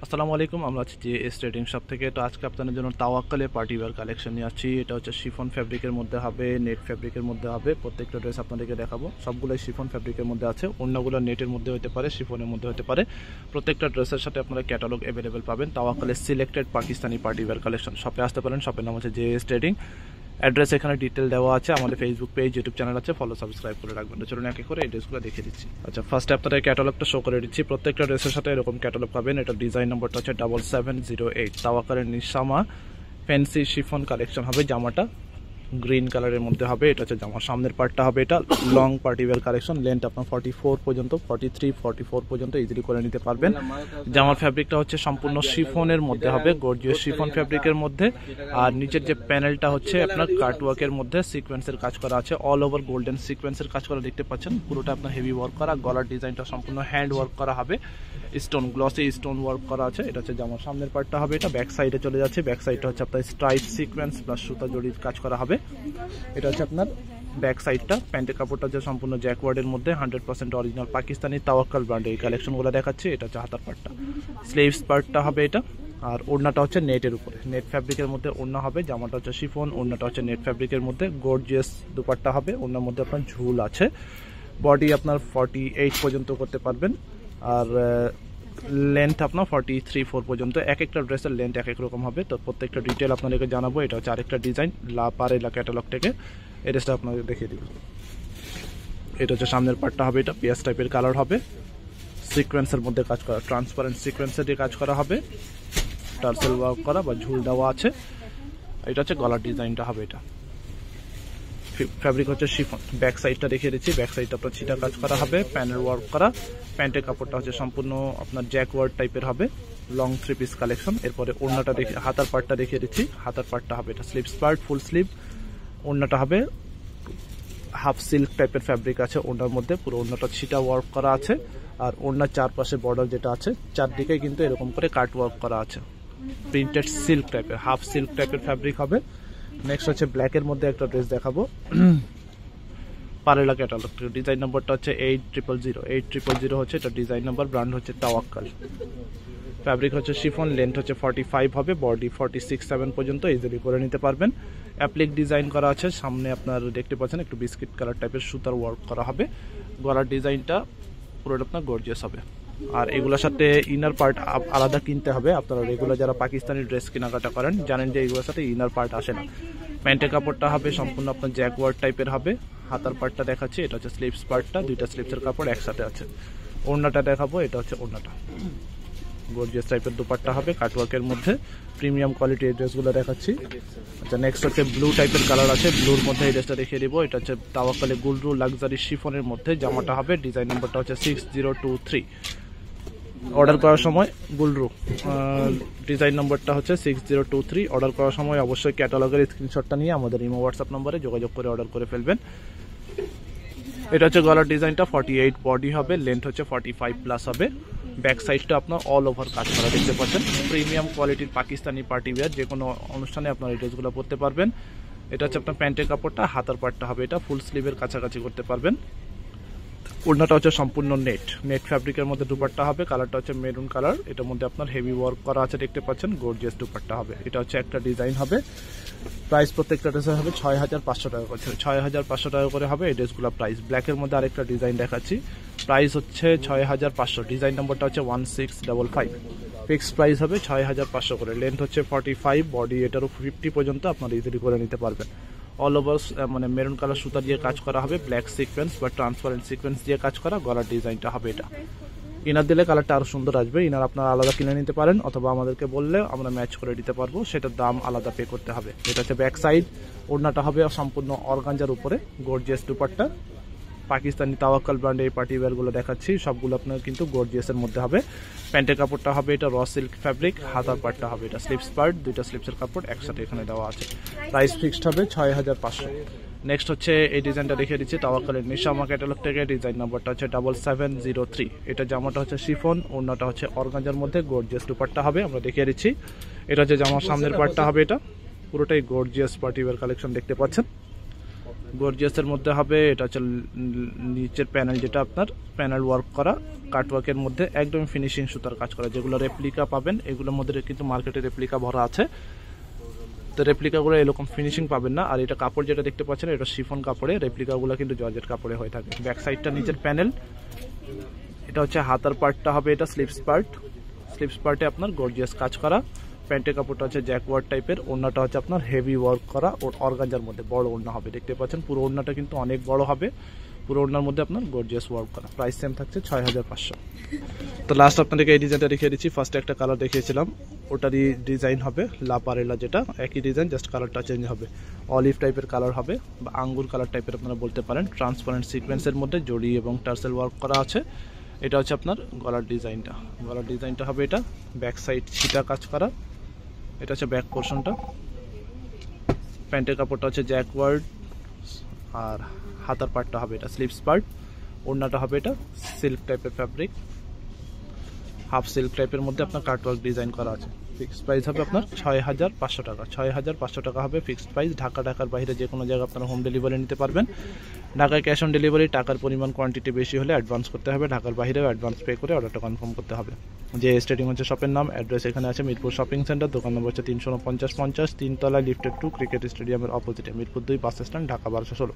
আসসালামু আলাইকুম, আমরা আছি জেএস ট্রেডিং শপ থেকে। তো আজকে আপনাদের জন্য তাওয়াক্কালের পার্টি ওয়্যার কালেকশন নিয়ে আসছি। এটা হচ্ছে শিফন ফ্যাব্রিকের মধ্যে হবে, নেট ফ্যাব্রিকের মধ্যে হবে। প্রত্যেকটা ড্রেস আপনাদেরকে দেখাবো, সবগুলোই শিফন ফ্যাব্রিকের মধ্যে আছে। অন্যগুলো নেটের মধ্যে হতে পারে, শিফনের মধ্যে হতে পারে। প্রত্যেকটা ড্রেসের সাথে আপনারা ক্যাটালগ অ্যাভেলেবেল পাবেন। তাওয়াক্কালের selected Pakistani party wear collection. শপে আসতে পারেন, শপের নাম হচ্ছে জেএস ট্রেডিং। অ্যাড্রেস এখানে ডিটেল দেওয়া আছে, আমাদের ফেসবুক পেজ, ইউটিউব চ্যানেল আছে, ফলো সাবস্ক্রাইব করে রাখবেন। তো চলুন একে করে এই ড্রেসগুলো দেখিয়ে দিচ্ছি। আচ্ছা, ফার্স্টে আপনাদের ক্যাটালগটা শো করে দিচ্ছি। প্রত্যেকটা ড্রেসের সাথে এরকম ক্যাটালগ পাবেন। এটা ডিজাইন নম্বরটা হচ্ছে 7708। তাওয়াক্কালের নিশামা ফ্যান্সি শিফন কালেকশন হবে। জামাটা গ্রিন কালারের মধ্যে হবে। এটা হচ্ছে জামার সামনের পার্টটা হবে। এটা long party wear collection. Length আপনার 44 পর্যন্ত, 43, 44 পর্যন্ত ইজিলি করে নিতে পারবেন। জামার ফ্যাব্রিকটা হচ্ছে সম্পূর্ণ শিফনের মধ্যে হবে, গর্জিয়াস শিফন ফ্যাব্রিকের মধ্যে। আর নিচের যে প্যানেলটা হচ্ছে আপনার কাটওয়ার্কের মধ্যে সিকোয়েন্সের কাজ করা আছে। অল ওভার গোল্ডেন সিকোয়েন্সের কাজ করা দেখতে পাচ্ছেন। পুরোটা আপনার হেভি ওয়ার্ক করা। গলার ডিজাইনটা সম্পূর্ণ হ্যান্ড ওয়ার্ক করা হবে, স্টোন গ্লসি স্টোন ওয়ার্ক করা আছে। এটা হচ্ছে জামার সামনের পার্টটা হবে। এটা ব্যাক সাইডে চলে যাচ্ছে। ব্যাক সাইডটা হচ্ছে আপনার স্ট্রাইপ সিকোয়েন্স প্লাস সুতা জড়ির কাজ করা হবে। এটা হচ্ছে আপনার ব্যাক সাইডটা। প্যান্টের কাপড়টা হচ্ছে সম্পূর্ণ জ্যাকওয়ার্ডের মধ্যে 100% অরিজিনাল পাকিস্তানি তাওয়াক্কাল ব্র্যান্ডের এই কালেকশনগুলো দেখাচ্ছি। এটা হচ্ছে হাতার পার্টটা, স্লিভস পার্টটা হবে এটা। আর ওড়নাটা হচ্ছে নেটের উপরে, নেট ফ্যাব্রিকের মধ্যে ওড়না হবে। জামাটা হচ্ছে শিফন, ওড়নাটা হচ্ছে নেট ফ্যাব্রিকের মধ্যে। গর্জিয়াস দুপাট্টা হবে, ওড়নার মধ্যে আপনার ঝুল আছে। বডি আপনার 48 পর্যন্ত করতে পারবেন। আর লেন্থ আপনার 43-4 পর্যন্ত। এক একটা ড্রেসের লেন্থ এক এক রকম হবে। তো প্রত্যেকটা ডিটেল আপনাদেরকে জানাবো। এটা হচ্ছে আরেকটা ডিজাইন লা পারেলা ক্যাটালগ থেকে। এই ড্রেসটা আপনাদের দেখিয়ে দিব। এটা হচ্ছে সামনের পার্টটা হবে। এটা পিয়াজ টাইপের কালার হবে, সিকোয়েন্সের মধ্যে কাজ করা, ট্রান্সপারেন্ট সিকোয়েন্সের দিয়ে কাজ করা হবে। টার্সেল ওয়ার্ক করা বা ঝুল দেওয়া আছে। এটা হচ্ছে গলার ডিজাইনটা হবে। এটা ফ্যাব্রিক হচ্ছে শিফন। ব্যাক সাইডটা দেখিয়ে দিচ্ছি। ব্যাক সাইডটা আপনার ছিটা কাজ করা হবে, প্যানেল ওয়ার্ক করা। প্যান্টের কাপড়টা হচ্ছে সম্পূর্ণ আপনার জ্যাক ওয়ার্ক টাইপের হবে, লং 3 পিস কালেকশন। এরপরে ওড়নাটা দেখে হাতার পার্টটা দেখিয়ে দিচ্ছি। হাতার পার্টটা হবে এটা স্লিভস পার্ট, ফুল স্লিভ। ওড়নাটা হবে হাফ সিল্ক টাইপের ফ্যাব্রিক আছে ওড়নার মধ্যে। পুরো ওড়নাটা ছিটা ওয়ার্ক করা আছে। আর ওড়নার চারপাশে বর্ডার যেটা আছে, চারদিকে কিন্তু এরকম করে কাট ওয়ার্ক করা আছে। প্রিন্টেড সিল্ক টাইপের, হাফ সিল্ক টাইপের ফ্যাব্রিক হবে। নেক্সট হচ্ছে ব্ল্যাকের মধ্যে একটা ড্রেস দেখাবো। পারেলা ক্যাটালগ। ডিজাইন নাম্বারটা হচ্ছে 8000। 8000 হচ্ছে এটা ডিজাইন নাম্বার। ব্র্যান্ড হচ্ছে তাওয়াক্কাল। ফ্যাব্রিক হচ্ছে শিফন। লেন্থ হচ্ছে 45 হবে, বডি 46-7 পর্যন্ত ইজিলি করে নিতে পারবেন। অ্যাপ্লিক ডিজাইন করা আছে। সামনে আপনার দেখতে পাচ্ছেন একটু বিস্কিট কালার টাইপের সুতার ওয়ার্ক করা হবে। গলার ডিজাইনটা পুরোটা আপনার গর্জিয়াস হবে। আর এগুলোর সাথে ইনার পার্ট আলাদা কিনতে হবে। আপনারা রেগুলার যারা পাকিস্তানি ড্রেস কেনাকাটা করেন জানেন যে এগুলোর সাথে ইনার পার্ট আসে না। প্যান্টের কাপড়টা হবে সম্পূর্ণ আপনার জ্যাকওয়ার্ড টাইপের হবে। হাতার পার্টটা দেখাচ্ছি। এটা হচ্ছে স্লিভস পার্টটা, দুইটা স্লিভসের কাপড় একসাথে আছে। ওড়নাটা দেখাবো। এটা হচ্ছে ওড়নাটা, গর্জিয়াস টাইপের দুপাট্টা হবে কাটওয়ার্কের মধ্যে। প্রিমিয়াম কোয়ালিটি এই ড্রেসগুলো দেখাচ্ছি। আচ্ছা, নেক্সট হচ্ছে ব্লু টাইপের কালার আছে। ব্লুর মধ্যে এই ড্রেসটা দেখিয়ে দিব। এটা হচ্ছে তাওয়াক্কালে গুলরু লাক্সারি শিফনের মধ্যে। জামাটা হবে, ডিজাইন নাম্বারটা হচ্ছে 6023। অর্ডার করার সময় গুলরু ডিজাইন নম্বরটা হচ্ছে 6023। অর্ডার করার সময় অবশ্যই ক্যাটালগের স্ক্রিনশটটা নিয়ে আমাদের ইমো হোয়াটসঅ্যাপ নম্বরে যোগাযোগ করে অর্ডার করে ফেলবেন। এটা হচ্ছে গলার ডিজাইনটা 48, বডি হবে, লেন্থ হচ্ছে 45+ হবে। ব্যাক সাইডটা আপনার অল ওভার কাজ করা দেখতে পাচ্ছেন। প্রিমিয়াম কোয়ালিটির পাকিস্তানি পার্টি ওয়্যার, যে কোনো অনুষ্ঠানে আপনার এই ড্রেসগুলো পরতে পারবেন। এটা হচ্ছে আপনার প্যান্টের কাপড়টা। হাতার পার্টটা হবে এটা ফুল স্লিভের কাছাকাছি করতে পারবেন। ওড়নাটা হচ্ছে সম্পূর্ণ নেট ফ্যাব্রিকের মধ্যে দুপাট্টা হবে। কালারটা হচ্ছে মেরুন কালার। এটার মধ্যে আপনার হেভি ওয়ার্ক করা আছে দেখতে পাচ্ছেন। গর্জিয়াস দুপাট্টা হবে। এটা হচ্ছে একটা ডিজাইন হবে। প্রাইস প্রত্যেকটা ড্রেসের হবে 6500 টাকা করে। 6500 টাকা করে হবে এই ড্রেসগুলো প্রাইস। ব্ল্যাকের মধ্যে আরেকটা ডিজাইন দেখাচ্ছি। প্রাইস হচ্ছে 6500। ডিজাইন নাম্বারটা হচ্ছে 1655। ফিক্সড প্রাইস হবে 6500 করে। লেন্থ হচ্ছে 45, বডি এটারও 50 পর্যন্ত আপনারা ইজিলি করে নিতে পারবেন। অল ওভার মানে মেরুন কালার সুতা দিয়ে কাজ করা হবে, ব্ল্যাক সিকোয়েন্স বা ট্রান্সপারেন্ট সিকোয়েন্স দিয়ে কাজ করা। গলার ডিজাইনটা হবে এটা। ইনার দিলে কালারটা আরো সুন্দর আসবে। ইনার আপনারা আলাদা কিনে নিতে পারেন, অথবা আমাদেরকে বললে আমরা ম্যাচ করে দিতে পারবো। সেটার দাম আলাদা পে করতে হবে। এটা হচ্ছে ব্যাক সাইড। ওড়নাটা হবে সম্পূর্ণ অর্গানজার উপরে, গর্জিয়াস দুপাট্টা। পাকিস্তানি তাওয়াক্কাল ব্র্যান্ডের এই পার্টি ওয়্যারগুলো দেখাচ্ছি, সবগুলো আপনার কিন্তু গর্জিয়াসের মধ্যে হবে। প্যান্টের কাপড়টা হবে এটা র সিল্ক ফ্যাব্রিক। হাতার পার্টটা হবে এটা স্লিভস পার্ট, দুইটা স্লিভসের কাপড় একসাথে এখানে দেওয়া আছে। প্রাইস ফিক্সড হবে 6500। নেক্সট হচ্ছে এই ডিজাইনটা দেখিয়ে দিচ্ছি তাওয়াক্কালের নিশামা ক্যাটালগ থেকে। ডিজাইন নাম্বারটা হচ্ছে 7703। এটা জামাটা হচ্ছে শিফন, ওড়নাটা হচ্ছে অর্গানজার মধ্যে, গর্জিয়াস দুপাট্টা হবে। আমরা দেখিয়ে দিচ্ছি। এটা হচ্ছে জামার সামনের পার্টটা হবে। এটা পুরোটাই গর্জিয়াস পার্টি ওয়্যার কালেকশন দেখতে পাচ্ছেন। গর্জিয়াসের মধ্যে হবে। এটা হচ্ছে নিচের প্যানেল, যেটা আপনার প্যানেল ওয়ার্ক করা, কাটওয়ার্কের মধ্যে একদম ফিনিশিং সুতার কাজ করা। যেগুলো রেপ্লিকা পাবেন, এগুলোর মধ্যে কিন্তু মার্কেটে রেপ্লিকা ভরা আছে, তো রেপ্লিকাগুলো এরকম ফিনিশিং পাবেন না। আর এটা কাপড় যেটা দেখতে পাচ্ছেন, এটা শিফন কাপড়ে, রেপ্লিকাগুলো কিন্তু জর্জেট কাপড়ে হয়ে থাকে। ব্যাক সাইডটা নিচের প্যানেল। এটা হচ্ছে হাতার পার্টটা হবে, এটা স্লিপস পার্ট। স্লিপস পার্টে আপনার গর্জিয়াস কাজ করা। প্যান্টের কাপড়টা হচ্ছে জ্যাকওয়ার্ড টাইপের। ওড়নাটা হচ্ছে আপনার হেভি ওয়ার্ক করা, অর্গানজার মধ্যে বড় ওড়না হবে। দেখতে পাচ্ছেন পুরো ওড়নাটা কিন্তু অনেক বড় হবে। পুরো ওড়নার মধ্যে আপনার গর্জিয়াস ওয়ার্ক করা। প্রাইস সেম থাকছে 6500। তো লাস্ট আপনাদেরকে এই ডিজাইনটা দেখিয়ে দিচ্ছি। ফার্স্টে একটা কালার দেখিয়েছিলাম, ওটারই ডিজাইন হবে লাপারেলা, যেটা একই ডিজাইন, জাস্ট কালারটা চেঞ্জ হবে। অলিভ টাইপের কালার হবে বা আঙ্গুর কালার টাইপের আপনারা বলতে পারেন। ট্রান্সপারেন্ট সিকোয়েন্সের মধ্যে জড়ি এবং টার্সেল ওয়ার্ক করা আছে। এটা হচ্ছে আপনার গলার ডিজাইনটা। গলার ডিজাইনটা হবে এটা, ব্যাক সাইড ছিটা কাজ করা। এটা হচ্ছে ব্যাক পোর্শনটা। প্যান্টের কাপড়টা হচ্ছে জ্যাকওয়ার্ড, আর হাতার পার্টটা হবে এটা স্লিপস পার্ট। ওড়নাটা হবে এটা সিল্ক টাইপের ফ্যাব্রিক, হাফ সিল্ক টাইপের মধ্যে আপনার কাটওয়ার্ক ডিজাইন করা আছে। ফিক্সড প্রাইস হবে আপনার 6500 টাকা। 6500 টাকা হবে ফিক্সড প্রাইস। ঢাকার বাইরে যে কোনো জায়গায় আপনারা হোম ডেলিভারি নিতে পারবেন। ঢাকায় ক্যাশ অন ডেলিভারি, টাকার পরিমাণ কোয়ান্টিটি বেশি হলে অ্যাডভান্স করতে হবে। ঢাকার বাইরেও অ্যাডভান্স পে করে অর্ডারটা কনফার্ম করতে হবে। যে স্টেডিয়াম হচ্ছে শপের নাম, অ্যাড্রেস এখানে আছে মিরপুর শপিং সেন্টার, দোকান নম্বর হচ্ছে 349-50, 3 তলায় লিফটেড 2, ক্রিকেট স্টেডিয়ামের অপোজিটে, Mirpur 2 bus stand, Dhaka 1216।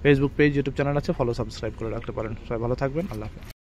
Facebook page, YouTube channel আছে, ফলো সাবস্ক্রাইব করে রাখতে পারেন। সবাই ভালো থাকবেন, আল্লাহ হাফেজ।